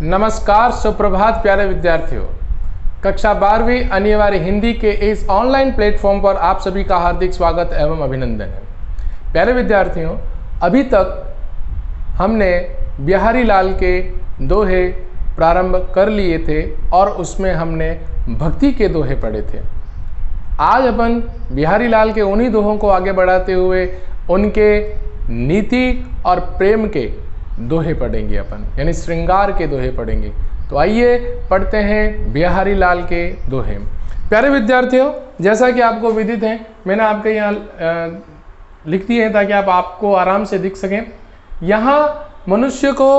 नमस्कार, सुप्रभात प्यारे विद्यार्थियों। कक्षा 12वीं अनिवार्य हिंदी के इस ऑनलाइन प्लेटफॉर्म पर आप सभी का हार्दिक स्वागत एवं अभिनंदन है। प्यारे विद्यार्थियों, अभी तक हमने बिहारी लाल के दोहे प्रारंभ कर लिए थे और उसमें हमने भक्ति के दोहे पढ़े थे। आज अपन बिहारी लाल के उन्हीं दोहों को आगे बढ़ाते हुए उनके नीति और प्रेम के दोहे पढ़ेंगे अपन, यानी श्रृंगार के दोहे पढ़ेंगे। तो आइए पढ़ते हैं बिहारी लाल के दोहे। प्यारे विद्यार्थियों, जैसा कि आपको विदित है, मैंने आपके यहाँ लिख दिए हैं ताकि आपको आराम से दिख सकें। यहाँ मनुष्य को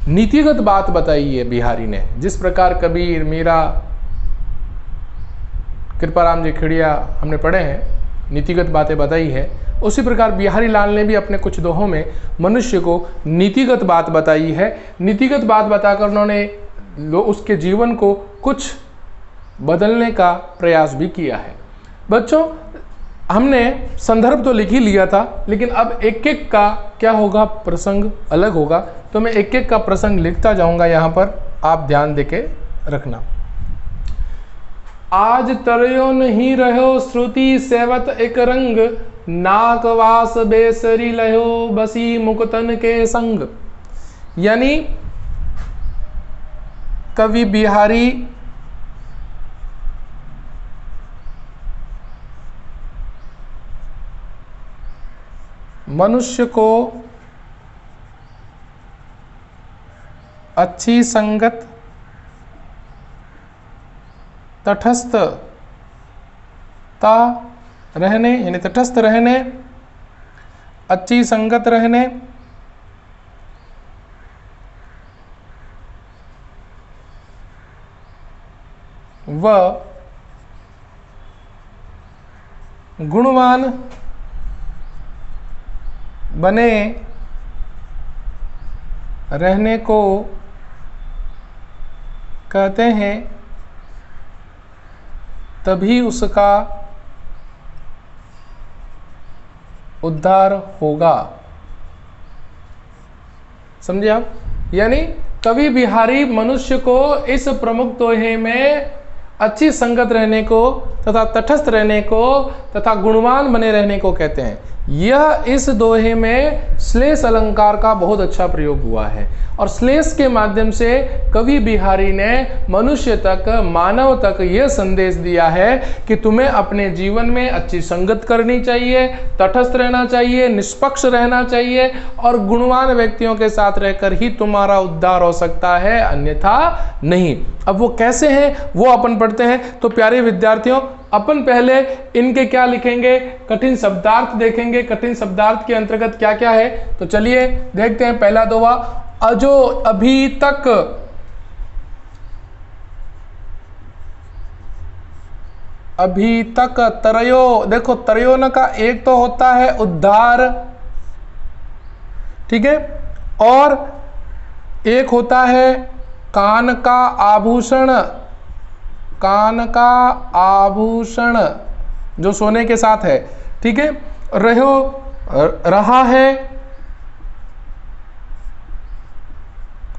नीतिगत बात बताई है बिहारी ने। जिस प्रकार कबीर, मीरा, कृपाराम जी खिड़िया हमने पढ़े हैं, नीतिगत बातें बताई है, उसी प्रकार बिहारी लाल ने भी अपने कुछ दोहों में मनुष्य को नीतिगत बात बताई है। नीतिगत बात बताकर उन्होंने उसके जीवन को कुछ बदलने का प्रयास भी किया है। बच्चों, हमने संदर्भ तो लिख ही लिया था, लेकिन अब एक एक का क्या होगा, प्रसंग अलग होगा। तो मैं एक एक का प्रसंग लिखता जाऊंगा, यहाँ पर आप ध्यान देके रखना। आज तरयो नहीं रहो श्रुति सेवत एक रंग, नाकवास बेसरी लहो बसी मुकुतन के संग। यानी कवि बिहारी मनुष्य को अच्छी संगत, तटस्थता रहने, यानी तटस्थ रहने, अच्छी संगत रहने, व गुणवान बने रहने को कहते हैं, तभी उसका उद्धार होगा। समझे आप? यानी कवि बिहारी मनुष्य को इस प्रमुख दोहे में अच्छी संगत रहने को तथा तटस्थ रहने को तथा गुणवान बने रहने को कहते हैं। यह इस दोहे में श्लेष अलंकार का बहुत अच्छा प्रयोग हुआ है और श्लेष के माध्यम से कवि बिहारी ने मनुष्य तक, मानव तक यह संदेश दिया है कि तुम्हें अपने जीवन में अच्छी संगत करनी चाहिए, तटस्थ रहना चाहिए, निष्पक्ष रहना चाहिए और गुणवान व्यक्तियों के साथ रहकर ही तुम्हारा उद्धार हो सकता है, अन्यथा नहीं। अब वो कैसे हैं वो अपन पढ़ते हैं। तो प्यारे विद्यार्थियों, अपन पहले इनके क्या लिखेंगे, कठिन शब्दार्थ देखेंगे। कठिन शब्दार्थ के अंतर्गत क्या क्या है, तो चलिए देखते हैं। पहला दोहा, अजो अभी तक तरयो। देखो, तरयो न का एक तो होता है उद्धार, ठीक है, और एक होता है कान का आभूषण। कान का आभूषण जो सोने के साथ है, ठीक है। रहा है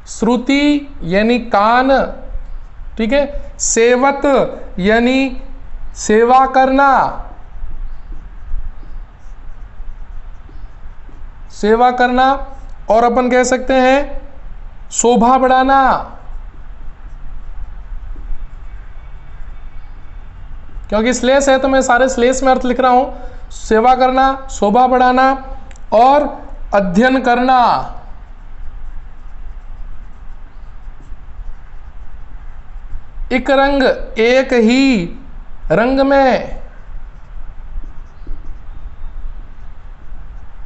श्रुति यानी कान, ठीक है। सेवत यानी सेवा करना, सेवा करना, और अपन कह सकते हैं शोभा बढ़ाना। क्योंकि श्लेष है तो मैं सारे श्लेष में अर्थ लिख रहा हूं। सेवा करना, शोभा बढ़ाना और अध्ययन करना। एक रंग, एक ही रंग में,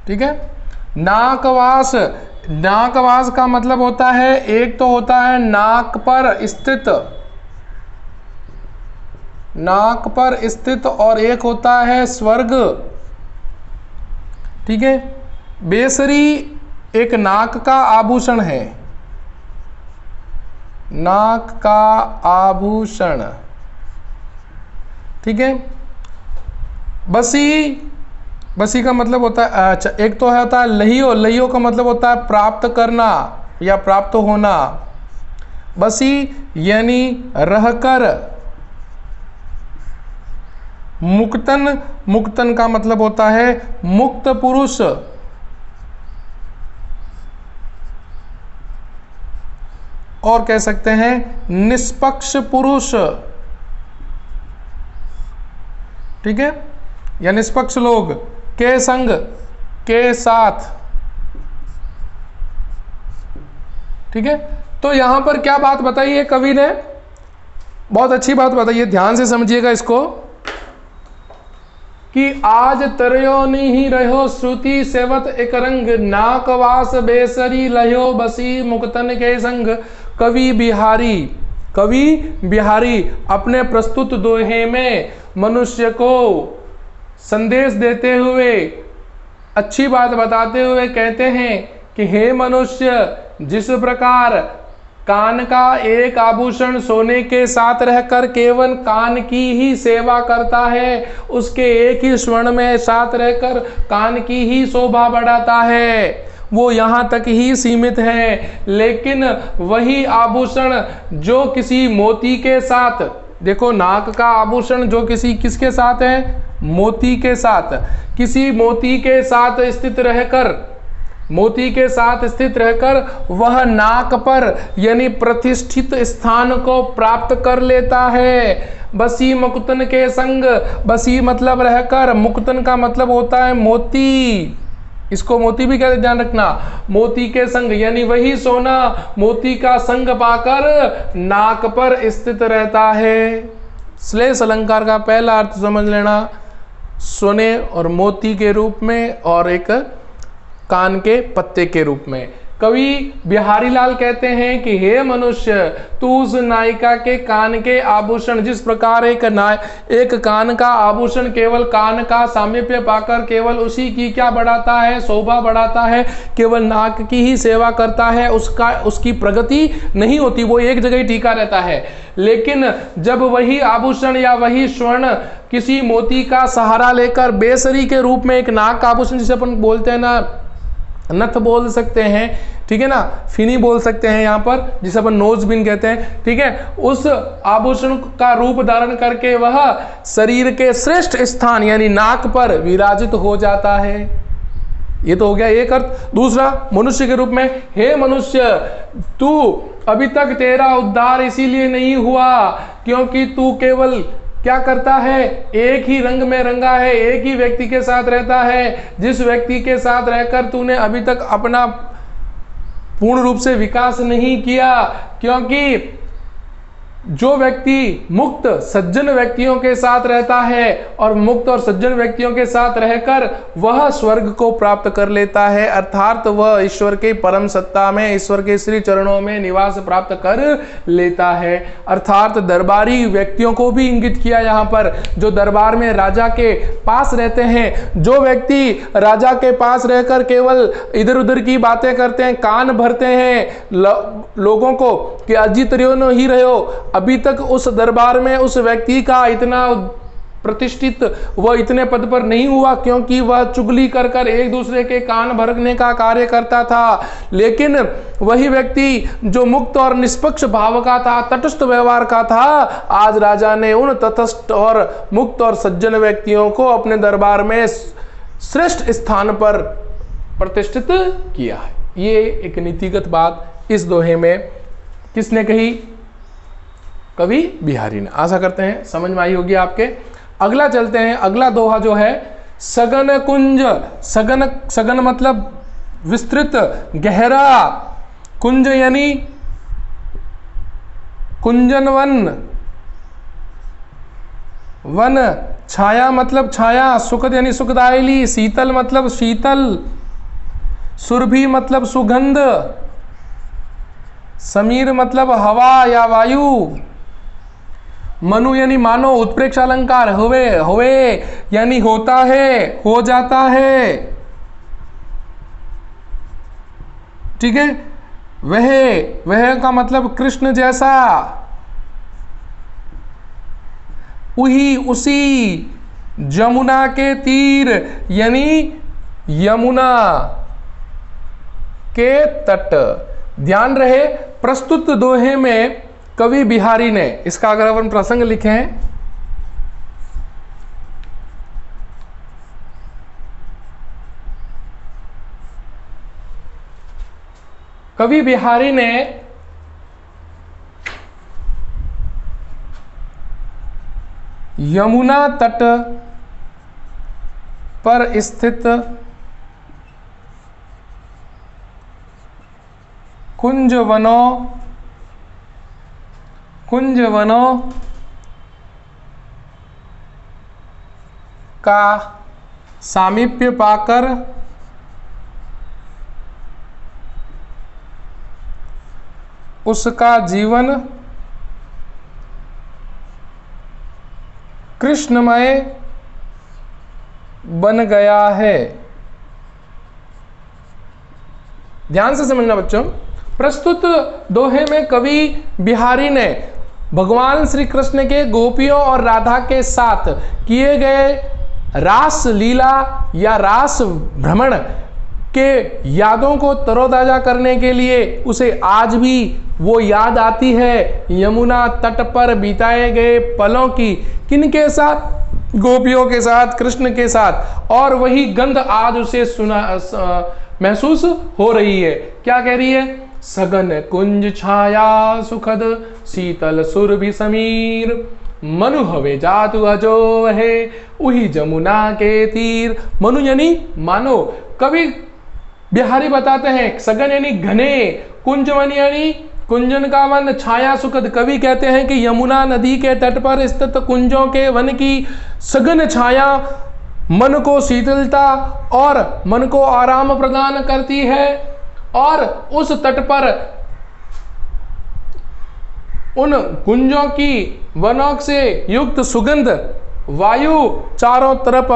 ठीक है। नाकवास, नाकवास का मतलब होता है, एक तो होता है नाक पर स्थित, नाक पर स्थित, और एक होता है स्वर्ग, ठीक है। बेसरी एक नाक का आभूषण है, नाक का आभूषण, ठीक है। बसी, बसी का मतलब होता है, अच्छा, एक तो होता है लहियो, लहियो का मतलब होता है प्राप्त करना, या प्राप्त होना। बसी यानी रहकर। मुक्तन, मुक्तन का मतलब होता है मुक्त पुरुष। और कह सकते हैं निष्पक्ष पुरुष, ठीक है, या निष्पक्ष लोग के संग, के साथ, ठीक है। तो यहां पर क्या बात बताई है कवि ने, बहुत अच्छी बात बताई है, ध्यान से समझिएगा इसको, कि आज तरयो नहीं रहो श्रुति सेवत एक रंग, नाकवास बेसरी लयो बसी मुक्तन के संग। कवि बिहारी, कवि बिहारी अपने प्रस्तुत दोहे में मनुष्य को संदेश देते हुए, अच्छी बात बताते हुए कहते हैं कि हे मनुष्य, जिस प्रकार कान का एक आभूषण सोने के साथ रहकर केवल कान की ही सेवा करता है, उसके एक ही स्वर्ण में साथ रहकर कान की ही शोभा बढ़ाता है, वो यहाँ तक ही सीमित है। लेकिन वही आभूषण जो किसी मोती के साथ, देखो नाक का आभूषण जो किसके साथ है, मोती के साथ, किसी मोती के साथ स्थित रहकर, मोती के साथ स्थित रहकर वह नाक पर यानी प्रतिष्ठित स्थान को प्राप्त कर लेता है। बसी मुक्तन के संग, बसी मतलब रहकर, मुक्तन का मतलब होता है मोती, इसको मोती भी कहते, ध्यान रखना, मोती के संग यानी वही सोना मोती का संग पाकर नाक पर स्थित रहता है। श्लेष अलंकार का पहला अर्थ समझ लेना, सोने और मोती के रूप में और एक कान के पत्ते के रूप में। कवि बिहारी लाल कहते हैं कि हे मनुष्य, तू उस नायिका के कान के आभूषण, जिस प्रकार एक कान का आभूषण केवल कान का सामीप्य पाकर केवल उसी की क्या बढ़ाता है, शोभा बढ़ाता है, केवल नाक की ही सेवा करता है, उसकी प्रगति नहीं होती, वो एक जगह ही टिका रहता है। लेकिन जब वही आभूषण या वही स्वर्ण किसी मोती का सहारा लेकर बेसरी के रूप में, एक नाक का आभूषण जिसे अपन बोलते हैं ना, नथ बोल सकते हैं, ठीक है ना, फिनी बोल सकते हैं यहाँ पर, जिसे अपन नोज बिन कहते हैं, ठीक है, उस आभूषण का रूप धारण करके वह शरीर के श्रेष्ठ स्थान यानी नाक पर विराजित हो जाता है। ये तो हो गया एक अर्थ। दूसरा, मनुष्य के रूप में, हे मनुष्य, तू अभी तक तेरा उद्धार इसीलिए नहीं हुआ क्योंकि तू केवल क्या करता है, एक ही रंग में रंगा है, एक ही व्यक्ति के साथ रहता है, जिस व्यक्ति के साथ रहकर तूने अभी तक अपना पूर्ण रूप से विकास नहीं किया। क्योंकि जो व्यक्ति मुक्त सज्जन व्यक्तियों के साथ रहता है और मुक्त और सज्जन व्यक्तियों के साथ रहकर वह स्वर्ग को प्राप्त कर लेता है, अर्थात वह ईश्वर के परम सत्ता में, ईश्वर के श्री चरणों में निवास प्राप्त कर लेता है। अर्थात दरबारी व्यक्तियों को भी इंगित किया यहाँ पर, जो दरबार में राजा के पास रहते हैं, जो व्यक्ति राजा के पास रहकर केवल इधर उधर की बातें करते हैं, कान भरते हैं लोगों को कि अजित रियो ही रहो, अभी तक उस दरबार में उस व्यक्ति का इतना प्रतिष्ठित वह इतने पद पर नहीं हुआ क्योंकि वह चुगली कर कर एक दूसरे के कान भरने का कार्य करता था। लेकिन वही व्यक्ति जो मुक्त और निष्पक्ष भाव का था, तटस्थ व्यवहार का था, आज राजा ने उन तटस्थ और मुक्त और सज्जन व्यक्तियों को अपने दरबार में श्रेष्ठ स्थान पर प्रतिष्ठित किया है। ये एक नीतिगत बात इस दोहे में किसने कही, कवि बिहारी ने। आशा करते हैं समझ में आई होगी आपके। अगला चलते हैं, अगला दोहा जो है सगन कुंज। सगन, सगन मतलब विस्तृत, गहरा, कुंज यानी कुंजन वन, वन, छाया मतलब छाया, सुखद यानी सुखदायली, शीतल मतलब शीतल, सुरभि मतलब सुगंध, समीर मतलब हवा या वायु, मनु यानी मानो, उत्प्रेक्ष अलंकार, हुए हुए यानी होता है, हो जाता है, ठीक है, वह का मतलब कृष्ण जैसा, उही उसी, जमुना के तीर यानी यमुना के तट, ध्यान रहे, प्रस्तुत दोहे में कवि बिहारी ने, इसका अगर अपन प्रसंग लिखे हैं, कवि बिहारी ने यमुना तट पर स्थित कुंज वनों का सामीप्य पाकर उसका जीवन कृष्णमय बन गया है। ध्यान से समझना बच्चों, प्रस्तुत दोहे में कवि बिहारी ने भगवान श्री कृष्ण के गोपियों और राधा के साथ किए गए रास लीला या रास भ्रमण के यादों को तरोताजा करने के लिए उसे आज भी वो याद आती है यमुना तट पर बिताए गए पलों की। किनके साथ? गोपियों के साथ, कृष्ण के साथ। और वही गंध आज उसे महसूस हो रही है। क्या कह रही है? सघन कुंज छाया सुखद शीतल सुरभि समीर, मनु हवे जातु अजो है उही जमुना के तीर। मनु यानी मानो। कवि बिहारी बताते हैं सघन यानी घने, कुंज वन यानी कुंजन का वन, छाया सुखद। कवि कहते हैं कि यमुना नदी के तट पर स्थित कुंजों के वन की सघन छाया मन को शीतलता और मन को आराम प्रदान करती है। और उस तट पर उन कुंजों की वनों से युक्त सुगंध वायु चारों तरफ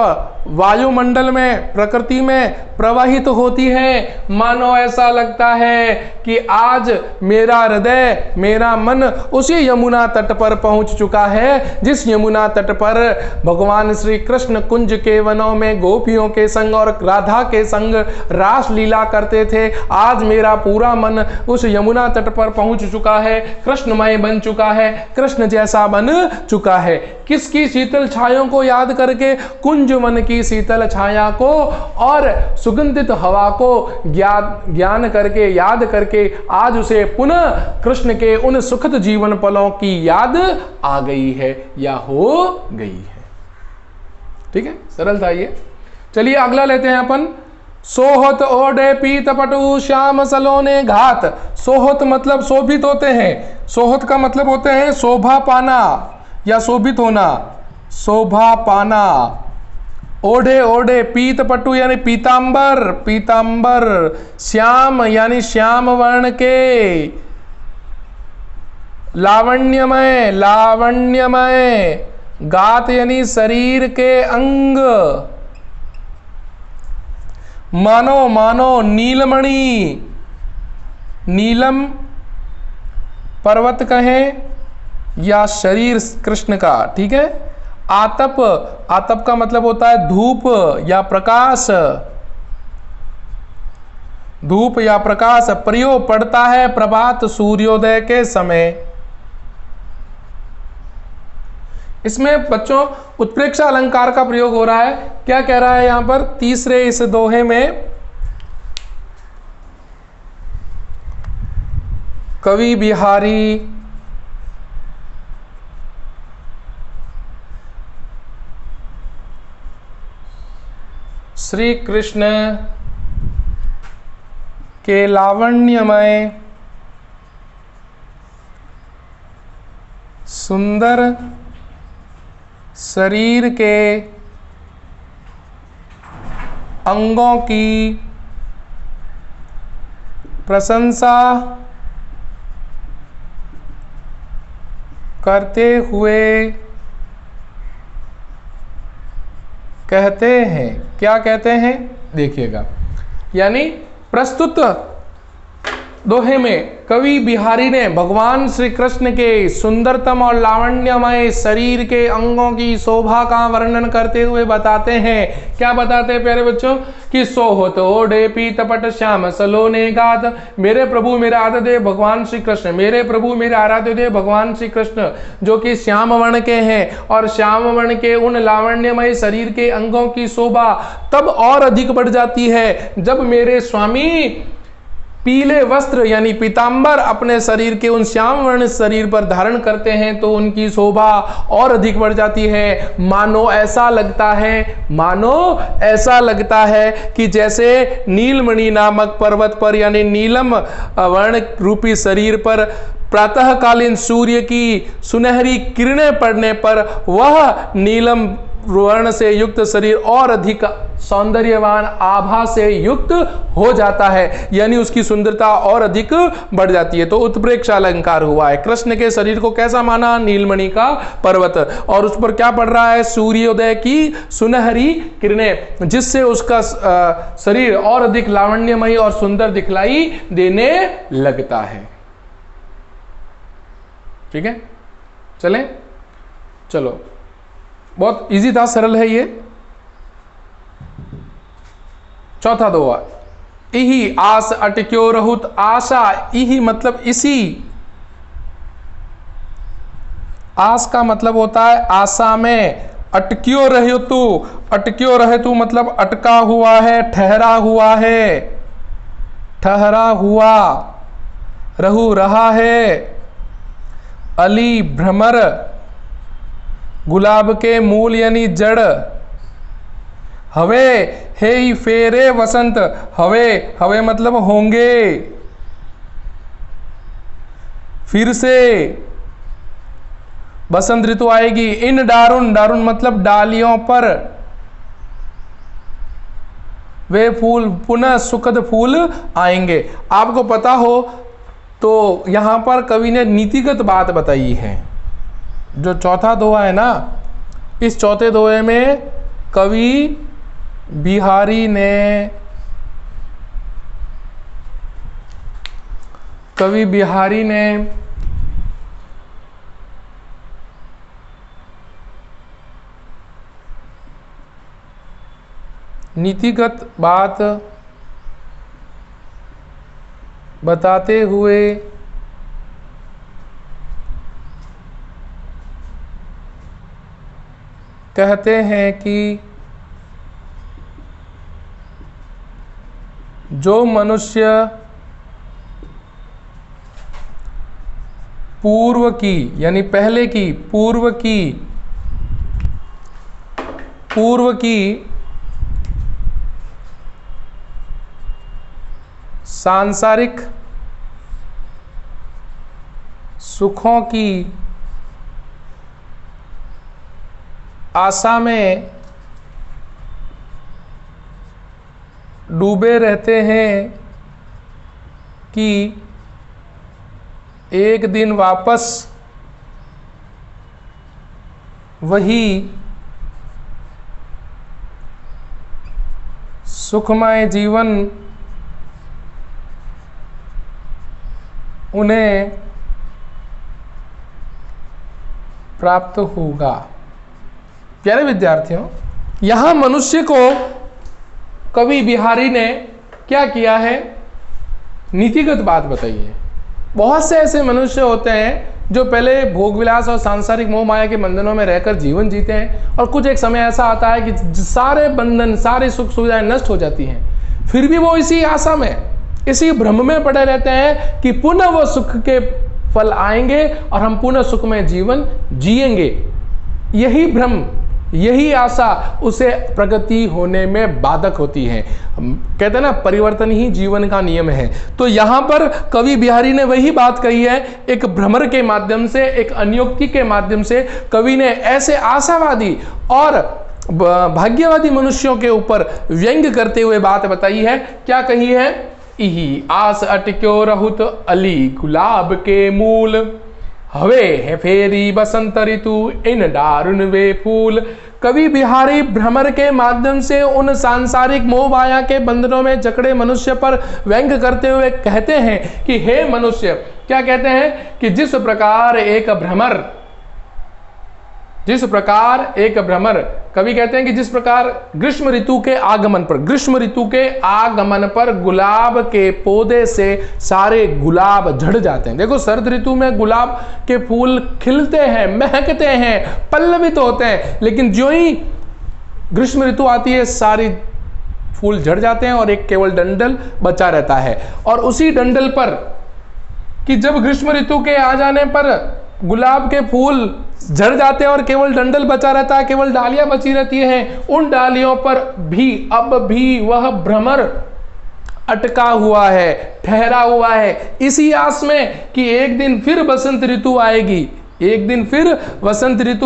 वायुमंडल में, प्रकृति में प्रवाहित होती है। मानो ऐसा लगता है कि आज मेरा हृदय, मेरा मन उसी यमुना तट पर पहुंच चुका है जिस यमुना तट पर भगवान श्री कृष्ण कुंज के वनों में गोपियों के संग और राधा के संग रास लीला करते थे। आज मेरा पूरा मन उस यमुना तट पर पहुंच चुका है, कृष्णमय बन चुका है, कृष्ण जैसा बन चुका है। किसकी? शीतल छायों को याद करके, कुंज वन की शीतल छाया को और सुगंधित हवा को ज्ञान करके, याद करके आज उसे पुनः कृष्ण के उन सुखद जीवन पलों की याद आ गई है या हो गई है। ठीक है, सरल था ये। चलिए अगला लेते हैं अपन। सोहत ओढ़े पीत पटु श्याम सलोने घात। सोहत मतलब शोभित होते हैं। सोहत का मतलब होते हैं शोभा पाना या शोभित होना, शोभा पाना। ओढ़े ओढ़े, पीत पटु यानी पीतांबर, पीतांबर। श्याम यानी श्याम वर्ण के। लावण्यमय, लावण्यमय। गात यानी शरीर के अंग। मानो, मानो। नीलमणि, नीलम पर्वत कहें या शरीर कृष्ण का। ठीक है। आतप, आतप का मतलब होता है धूप या प्रकाश, धूप या प्रकाश। प्रयोग पड़ता है प्रभात सूर्योदय के समय। इसमें बच्चों उत्प्रेक्षा अलंकार का प्रयोग हो रहा है। क्या कह रहा है यहां पर तीसरे इस दोहे में? कवि बिहारी श्री कृष्ण के लावण्यमय सुंदर शरीर के अंगों की प्रशंसा करते हुए कहते हैं। क्या कहते हैं? देखिएगा, यानी प्रस्तुत दोहे में कवि बिहारी ने भगवान श्री कृष्ण के सुंदरतम और लावण्यमय शरीर के अंगों की शोभा का वर्णन करते हुए बताते हैं। क्या बताते हैं प्यारे बच्चों? कि सोहत ओढ़े पीत पट श्याम सलोने गात। मेरे प्रभु मेरे आराध्य देव भगवान श्री कृष्ण, मेरे प्रभु मेरे आराध्य देव भगवान श्री कृष्ण जो कि श्याम वर्ण के हैं, और श्याम वर्ण के उन लावण्यमय शरीर के अंगों की शोभा तब और अधिक बढ़ जाती है जब मेरे स्वामी पीले वस्त्र यानी पीतांबर अपने शरीर के उन श्याम वर्ण शरीर पर धारण करते हैं, तो उनकी शोभा और अधिक बढ़ जाती है। मानो ऐसा लगता है कि जैसे नीलमणि नामक पर्वत पर यानी नीलम वर्ण रूपी शरीर पर प्रातःकालीन सूर्य की सुनहरी किरणें पड़ने पर वह नीलम वर्ण से युक्त शरीर और अधिक सौंदर्यवान आभा से युक्त हो जाता है, यानी उसकी सुंदरता और अधिक बढ़ जाती है। तो उत्प्रेक्षा अलंकार हुआ है। कृष्ण के शरीर को कैसा माना? नीलमणि का पर्वत, और उस पर क्या पड़ रहा है? सूर्योदय की सुनहरी किरणें, जिससे उसका शरीर और अधिक लावण्यमयी और सुंदर दिखलाई देने लगता है। ठीक है, चलो बहुत इजी था, सरल है ये। चौथा दोहा, इही आस अटक्यो रहुत। आशा, इही मतलब इसी, आस का मतलब होता है आशा में। अटक्यो रहे तू मतलब अटका हुआ है, ठहरा हुआ है, ठहरा हुआ, रहु रहा है। अली भ्रमर, गुलाब के मूल यानी जड़। हवे हे फेरे वसंत, हवे मतलब होंगे, फिर से बसंत ऋतु आएगी। इन डारुन मतलब डालियों पर वे फूल पुनः सुखद फूल आएंगे। आपको पता हो तो यहां पर कवि ने नीतिगत बात बताई है। जो चौथा दोहा है ना, इस चौथे दोहे में कवि बिहारी ने नीतिगत बात बताते हुए कहते हैं कि जो मनुष्य पूर्व की यानी पहले की पूर्व की सांसारिक सुखों की आशा में डूबे रहते हैं कि एक दिन वापस वही सुखमय जीवन उन्हें प्राप्त होगा। प्यारे विद्यार्थियों, यहां मनुष्य को कवि बिहारी ने क्या किया है? नीतिगत बात बताई है। बहुत से ऐसे मनुष्य होते हैं जो पहले भोग विलास और सांसारिक मोह माया के बंधनों में रहकर जीवन जीते हैं, और कुछ एक समय ऐसा आता है कि सारे बंधन सारी सुख सुविधाएं नष्ट हो जाती हैं, फिर भी वो इसी आशा में इसी भ्रम में पड़े रहते हैं कि पुनः वो सुख के फल आएंगे और हम पुनः सुखमय जीवन जिएंगे। यही भ्रम यही आशा उसे प्रगति होने में बाधक होती है। कहते हैं ना, परिवर्तन ही जीवन का नियम है। तो यहाँ पर कवि बिहारी ने वही बात कही है। एक भ्रमर के माध्यम से, एक अन्योक्ति के माध्यम से कवि ने ऐसे आशावादी और भाग्यवादी मनुष्यों के ऊपर व्यंग करते हुए बात बताई है। क्या कही है? इही आस अटक्यो रहुत अली गुलाब के मूल, हवे है फेरी बसंत ऋतु इन दारुण वे फूल। कवि बिहारी भ्रमर के माध्यम से उन सांसारिक मोह माया के बंधनों में जकड़े मनुष्य पर व्यंग करते हुए कहते हैं कि हे मनुष्य, क्या कहते हैं कि जिस प्रकार एक भ्रमर, कवि कहते हैं कि जिस प्रकार ग्रीष्म ऋतु के आगमन पर गुलाब के पौधे से सारे गुलाब झड़ जाते हैं। देखो, शरद ऋतु में गुलाब के फूल खिलते हैं, महकते हैं, पल्लवित होते हैं, लेकिन जो ही ग्रीष्म ऋतु आती है सारी फूल झड़ जाते हैं और एक केवल डंडल बचा रहता है। और उसी डंडल पर कि जब ग्रीष्म ऋतु के आ जाने पर गुलाब के फूल झड़ जाते हैं और केवल डंडल बचा रहता है, केवल डालियां बची रहती हैं, उन डालियों पर भी अब भी वह भ्रमर अटका हुआ है, ठहरा हुआ है, इसी आस में कि एक दिन फिर वसंत ऋतु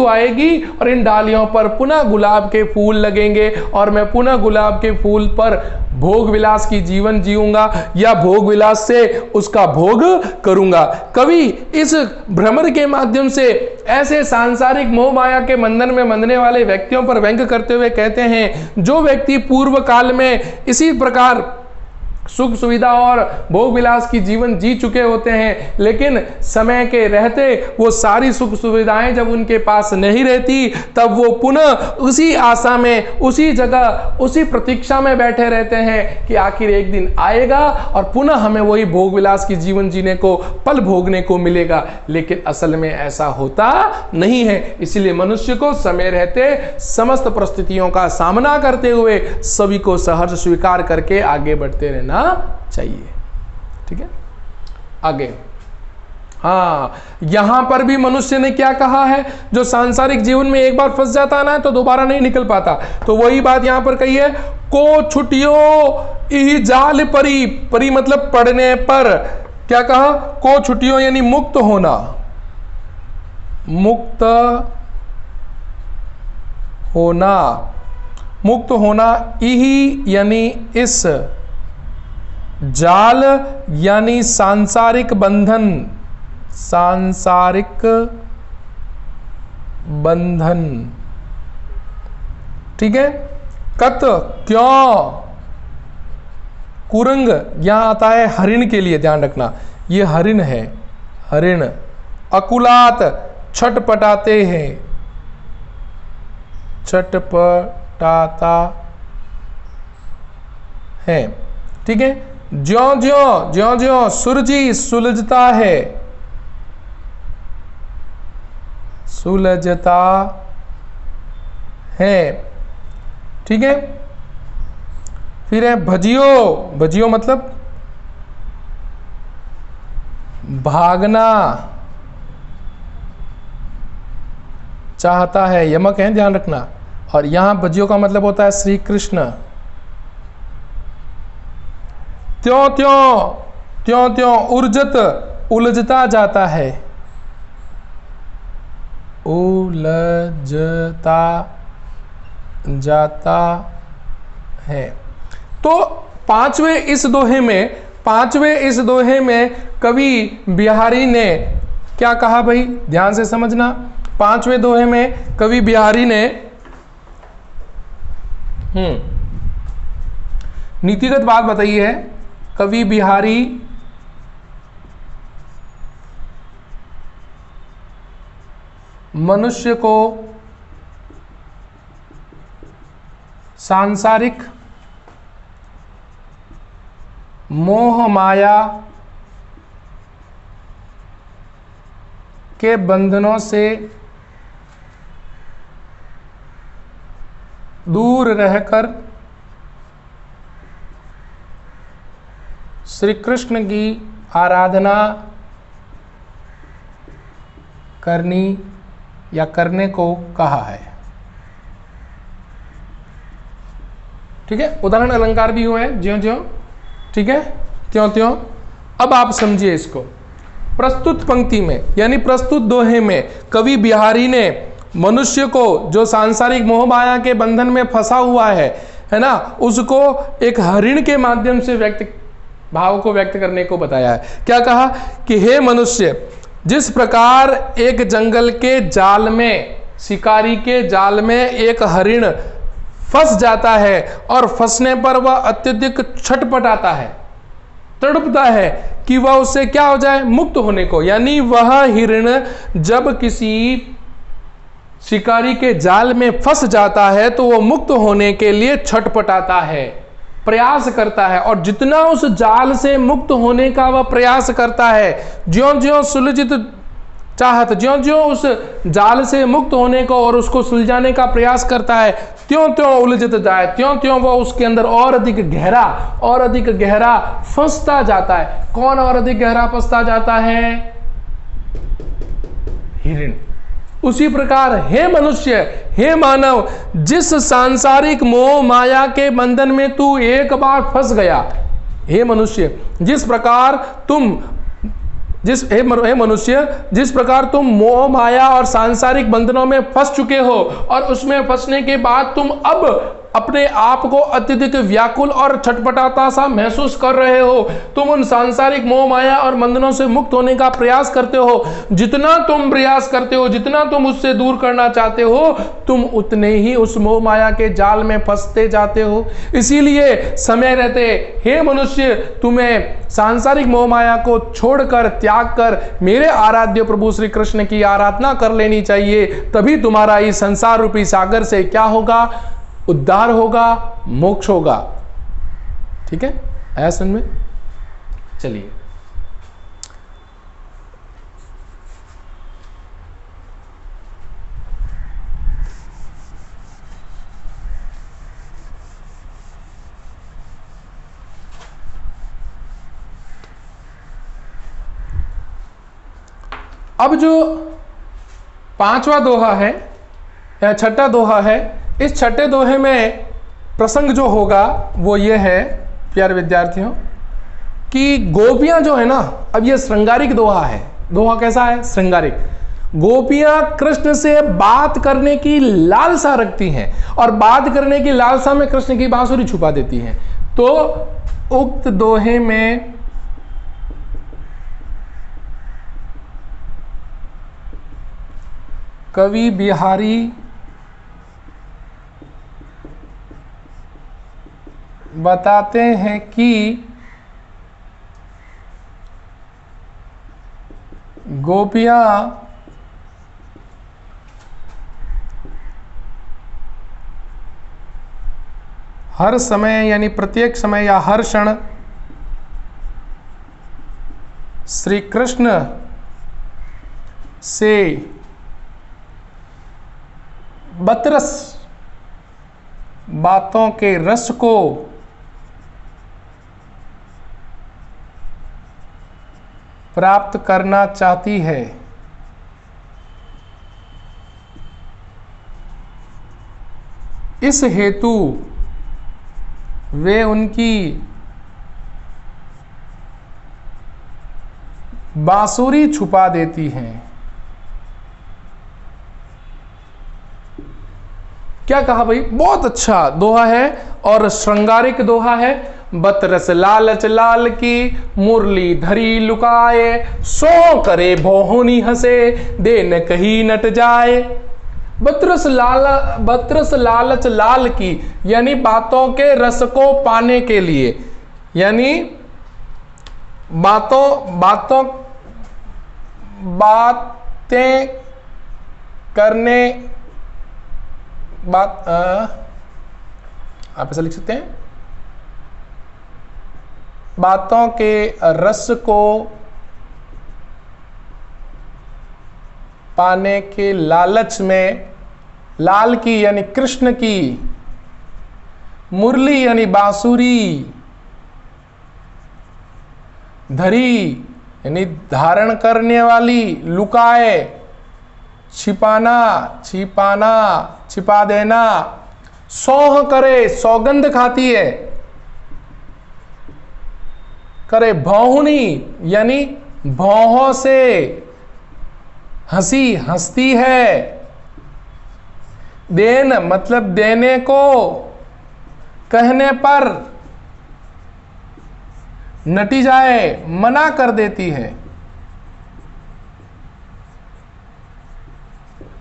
आएगी, और इन डालियों पर पुनः गुलाब के फूल लगेंगे और मैं पुनः गुलाब के फूल पर भोग विलास की जीवन जीऊंगा या भोग विलास से उसका भोग करूंगा। कवि इस भ्रमर के माध्यम से ऐसे सांसारिक मोह माया के बंधन में बंधने वाले व्यक्तियों पर व्यंग करते हुए कहते हैं, जो व्यक्ति पूर्व काल में इसी प्रकार सुख सुविधा और भोग विलास की जीवन जी चुके होते हैं, लेकिन समय के रहते वो सारी सुख सुविधाएं जब उनके पास नहीं रहती, तब वो पुनः उसी आशा में, उसी जगह, उसी प्रतीक्षा में बैठे रहते हैं कि आखिर एक दिन आएगा और पुनः हमें वही भोग विलास की जीवन जीने को, पल भोगने को मिलेगा। लेकिन असल में ऐसा होता नहीं है। इसलिए मनुष्य को समय रहते समस्त परिस्थितियों का सामना करते हुए सभी को सहर्ष स्वीकार करके आगे बढ़ते रहना चाहिए। ठीक है, आगे। हाँ, यहां पर भी मनुष्य ने क्या कहा है, जो सांसारिक जीवन में एक बार फंस जाता है ना तो दोबारा नहीं निकल पाता। तो वही बात यहां पर कही है, को छुट्टियों इह जाल परी, परी मतलब पढ़ने पर। क्या कहा, को छुट्टियों यानी मुक्त होना, मुक्त होना, इही यानी इस, जाल यानी सांसारिक बंधन, ठीक है। कत क्यों, कुरंग यहां आता है हरिण के लिए, ध्यान रखना ये हरिण है, हरिण। अकुलात छटपटाते हैं, छटपटाता है, ठीक है। ज्यों सूरजी सुलझता है, ठीक है। फिर है भजियो मतलब भागना चाहता है, यमक है, ध्यान रखना। और यहां भजियो का मतलब होता है श्री कृष्ण। त्यों उर्जत उलझता जाता है, उलझता जाता है। तो पांचवें इस दोहे में कवि बिहारी ने क्या कहा भाई, ध्यान से समझना। पांचवें दोहे में कवि बिहारी ने नीतिगत बात बताई है। कवि बिहारी मनुष्य को सांसारिक मोह माया के बंधनों से दूर रहकर श्री कृष्ण की आराधना करनी या करने को कहा है। ठीक है, उदाहरण अलंकार भी हुए हैं, ज्यों, ठीक है, त्यों। अब आप समझिए इसको। प्रस्तुत पंक्ति में यानी प्रस्तुत दोहे में कवि बिहारी ने मनुष्य को जो सांसारिक मोह माया के बंधन में फंसा हुआ है ना, उसको एक हरिण के माध्यम से भाव को व्यक्त करने को बताया है। क्या कहा कि हे मनुष्य, जिस प्रकार एक जंगल के जाल में शिकारी के जाल में एक हरिण फंस जाता है और फंसने पर वह अत्यधिक छटपटाता है, तड़पता है कि वह उससे क्या हो जाए, मुक्त होने को। यानी वह हिरण जब किसी शिकारी के जाल में फंस जाता है तो वह मुक्त होने के लिए छटपटाता है, प्रयास करता है, और जितना उस जाल से मुक्त होने का वह प्रयास करता है, ज्यों ज्यों सुलझित चाहत, ज्यों ज्यों उस जाल से मुक्त होने को और उसको सुलझाने का प्रयास करता है, त्यों त्यों उलझत जाए, त्यों त्यों वह उसके अंदर और अधिक गहरा फंसता जाता है। कौन और अधिक गहरा फंसता जाता है? हिरण। उसी प्रकार हे मनुष्य, हे मानव, जिस सांसारिक मोह माया के बंधन में तू एक बार फंस गया, हे मनुष्य, जिस प्रकार तुम मोह माया और सांसारिक बंधनों में फंस चुके हो और उसमें फंसने के बाद तुम अब अपने आप को अत्यधिक व्याकुल और छटपटाता सा महसूस कर रहे हो, तुम उन सांसारिक मोह माया और बंधनों से मुक्त होने का प्रयास करते हो। जितना तुम प्रयास करते हो, जितना तुम उससे दूर करना चाहते हो, तुम उतने ही उस मोह माया के जाल में फंसते जाते हो। इसीलिए समय रहते हे मनुष्य, तुम्हें सांसारिक मोह माया को छोड़कर, त्याग कर मेरे आराध्य प्रभु श्री कृष्ण की आराधना कर लेनी चाहिए। तभी तुम्हारा इस संसार रूपी सागर से क्या होगा? उद्धार होगा, मोक्ष होगा। ठीक है, आया समझ में? चलिए, अब जो पांचवा दोहा है या छठा दोहा है, इस छठे दोहे में प्रसंग जो होगा वो ये है प्यारे विद्यार्थियों कि गोपियां जो है ना, अब ये श्रृंगारिक दोहा है। दोहा कैसा है? श्रृंगारिक। गोपियां कृष्ण से बात करने की लालसा रखती हैं और बात करने की लालसा में कृष्ण की बांसुरी छुपा देती हैं। तो उक्त दोहे में कवि बिहारी बताते हैं कि गोपियां हर समय यानी प्रत्येक समय या हर क्षण श्री कृष्ण से बतरस बातों के रस को प्राप्त करना चाहती है। इस हेतु वे उनकी बांसुरी छुपा देती हैं। क्या कहा भाई? बहुत अच्छा दोहा है और श्रृंगारिक दोहा है। बतरस लालच लाल की मुरली धरी लुकाए, सो करे भोहुनी हंसे देन कहीं नट जाए। बतरस लालच लाल की यानी बातों के रस को पाने के लिए, यानी बातें करने आप ऐसा लिख सकते हैं, बातों के रस को पाने के लालच में, लाल की यानी कृष्ण की, मुरली यानी बांसुरी, धरी यानी धारण करने वाली, लुकाए छिपाना, छिपा देना, सौह करे सौगंध खाती है, करे भौहुनी यानी भौहों से हंसती है, देन मतलब देने को, कहने पर नटी जाए मना कर देती है।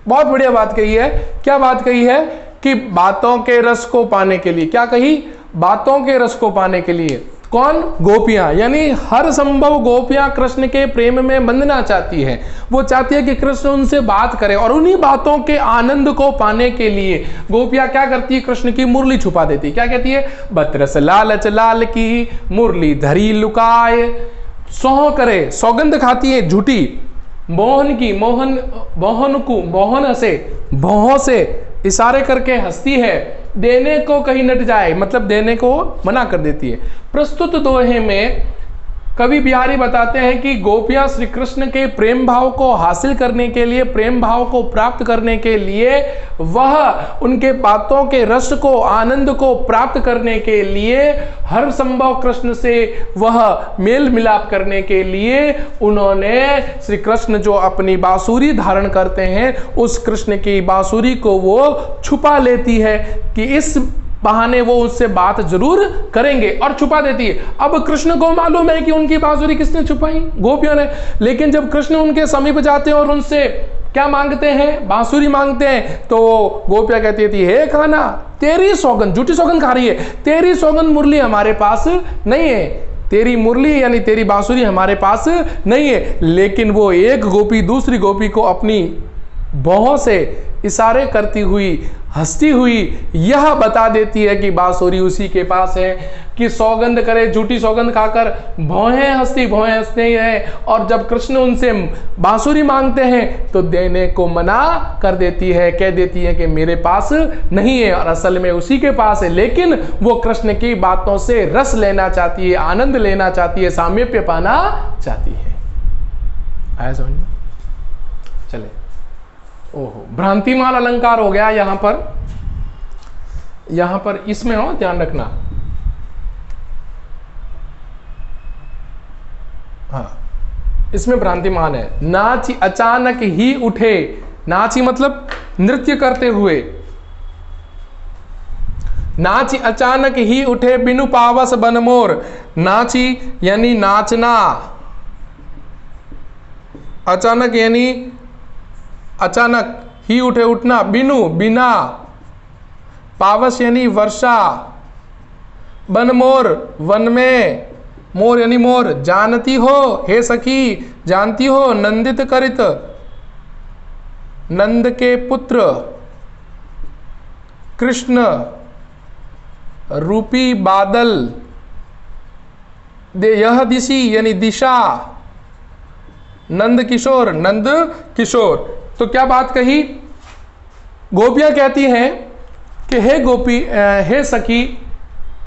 बहुत बढ़िया बात कही है। क्या बात कही है? कि बातों के रस को पाने के लिए, क्या कही? बातों के रस को पाने के लिए। कौन? गोपियां, यानी हर संभव गोपियां कृष्ण के प्रेम में बंधना चाहती है। वो चाहती है कि कृष्ण उनसे बात करे, और उन्हीं बातों के आनंद को पाने के लिए गोपियां क्या करती है? कृष्ण की मुरली छुपा देती है। क्या कहती है? बतरस लालच लाल की मुरली धरी लुकाए, सौह करे, सौगंध खाती है झूठी, मोहन की, मोहन से, भौहों से इशारे करके हंसती है, देने को कहीं नट जाए, मतलब देने को मना कर देती है। प्रस्तुत दोहे में कवि बिहारी बताते हैं कि गोपियां श्री कृष्ण के प्रेम भाव को हासिल करने के लिए, प्रेम भाव को प्राप्त करने के लिए, वह उनके बातों के रस को, आनंद को प्राप्त करने के लिए, हर संभव कृष्ण से वह मेल मिलाप करने के लिए उन्होंने श्री कृष्ण जो अपनी बांसुरी धारण करते हैं, उस कृष्ण की बांसुरी को वो छुपा लेती है कि इस बहाने वो उससे बात जरूर करेंगे, और छुपा देती है। अब कृष्ण को मालूम है कि उनकी बांसुरी किसने छुपाई? गोपियों ने। लेकिन जब कृष्ण उनके समीप जाते हैं और उनसे क्या मांगते हैं? बांसुरी मांगते हैं, तो गोपियां कहती थी, हे कान्हा, तेरी सौगंध, झूठी सौगंध खा रही है, तेरी सौगंध मुरली हमारे पास नहीं है, तेरी मुरली यानी तेरी बांसुरी हमारे पास नहीं है। लेकिन वो एक गोपी दूसरी गोपी को अपनी भौहों से इशारे करती हुई, हंसती हुई यह बता देती है कि बांसुरी उसी के पास है, कि सौगंध करे, झूठी सौगंध खाकर भौहें हंसती है। और जब कृष्ण उनसे बांसुरी मांगते हैं तो देने को मना कर देती है, कह देती है कि मेरे पास नहीं है, और असल में उसी के पास है। लेकिन वो कृष्ण की बातों से रस लेना चाहती है, आनंद लेना चाहती है, सामीप्य पाना चाहती है। आया समझ में? चले, ओहो, भ्रांतिमाल अलंकार हो गया यहां पर इसमें हो ध्यान रखना। हाँ, इसमें भ्रांतिमान है। नाची अचानक ही उठे, नाची मतलब नृत्य करते हुए, नाची अचानक ही उठे बिनु पावस बनमोर, नाची यानी नाचना, अचानक यानी अचानक, ही उठे उठना, बिनु बिना, पावस यानी वर्षा, बन मोर वन में, मोर यानी मोर, जानती हो हे सखी, जानती हो, नंदित करित, नंद के पुत्र कृष्ण रूपी बादल, दे यह दिशी यानी दिशा, नंद किशोर, नंद किशोर। तो क्या बात कही? गोपियां कहती हैं कि हे गोपी, हे सखी,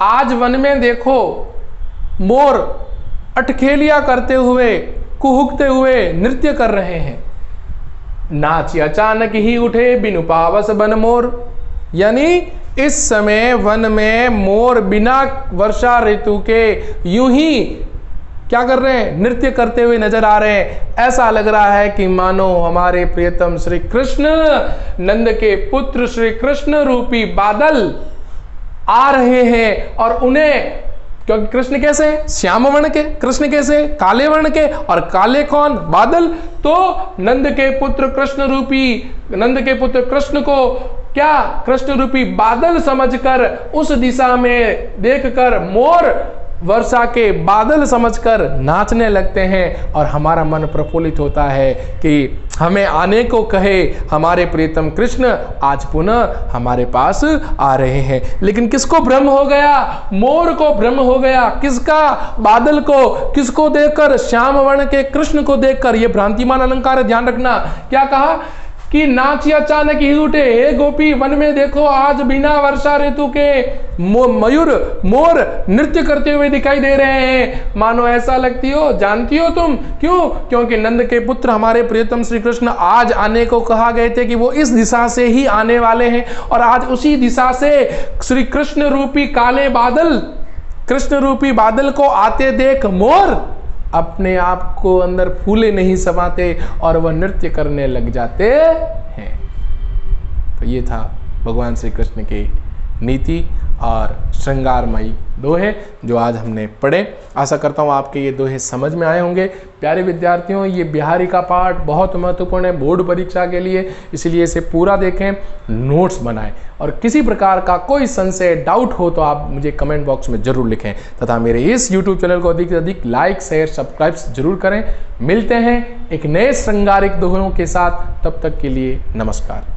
आज वन में देखो मोर अटखेलियां करते हुए, कुहुकते हुए नृत्य कर रहे हैं। नाची अचानक ही उठे बिनु पावस बन मोर, यानी इस समय वन में मोर बिना वर्षा ऋतु के यूं ही क्या कर रहे हैं? नृत्य करते हुए नजर आ रहे हैं। ऐसा लग रहा है कि मानो हमारे प्रियतम श्री कृष्ण, नंद के पुत्र श्री कृष्ण रूपी बादल आ रहे हैं, और उन्हें, क्योंकि कृष्ण कैसे? श्याम वर्ण के। कृष्ण कैसे? काले वर्ण के। और काले कौन? बादल। तो नंद के पुत्र कृष्ण रूपी, नंद के पुत्र कृष्ण को क्या? कृष्ण रूपी बादल समझकर, उस दिशा में देखकर मोर वर्षा के बादल समझकर नाचने लगते हैं, और हमारा मन प्रफुल्लित होता है कि हमें आने को कहे हमारे प्रियतम कृष्ण आज पुनः हमारे पास आ रहे हैं। लेकिन किसको भ्रम हो गया? मोर को भ्रम हो गया। किसका? बादल को। किसको देखकर? श्याम वर्ण के कृष्ण को देखकर। यह भ्रांतिमान अलंकार है, ध्यान रखना। क्या कहा कि नाची अचानक ही उठे, हे गोपी, वन में देखो आज बिना वर्षा ऋतु के मयूर, मोर नृत्य करते हुए दिखाई दे रहे हैं। मानो ऐसा लगती हो, जानती हो तुम क्यों? क्योंकि नंद के पुत्र हमारे प्रियतम श्री कृष्ण आज आने को कहा गए थे कि वो इस दिशा से ही आने वाले हैं, और आज उसी दिशा से श्री कृष्ण रूपी काले बादल, कृष्ण रूपी बादल को आते देख मोर अपने आप को अंदर फूले नहीं समाते, और वह नृत्य करने लग जाते हैं। तो ये था भगवान श्री कृष्ण के नीति और श्रृंगारमयी दोहे जो आज हमने पढ़े। आशा करता हूँ आपके ये दोहे समझ में आए होंगे। प्यारे विद्यार्थियों, ये बिहारी का पाठ बहुत महत्वपूर्ण है बोर्ड परीक्षा के लिए, इसलिए इसे पूरा देखें, नोट्स बनाएं और किसी प्रकार का कोई संशय डाउट हो तो आप मुझे कमेंट बॉक्स में जरूर लिखें तथा मेरे इस यूट्यूब चैनल को अधिक से अधिक लाइक शेयर सब्सक्राइब जरूर करें। मिलते हैं एक नए श्रृंगारिक दोहों के साथ, तब तक के लिए नमस्कार।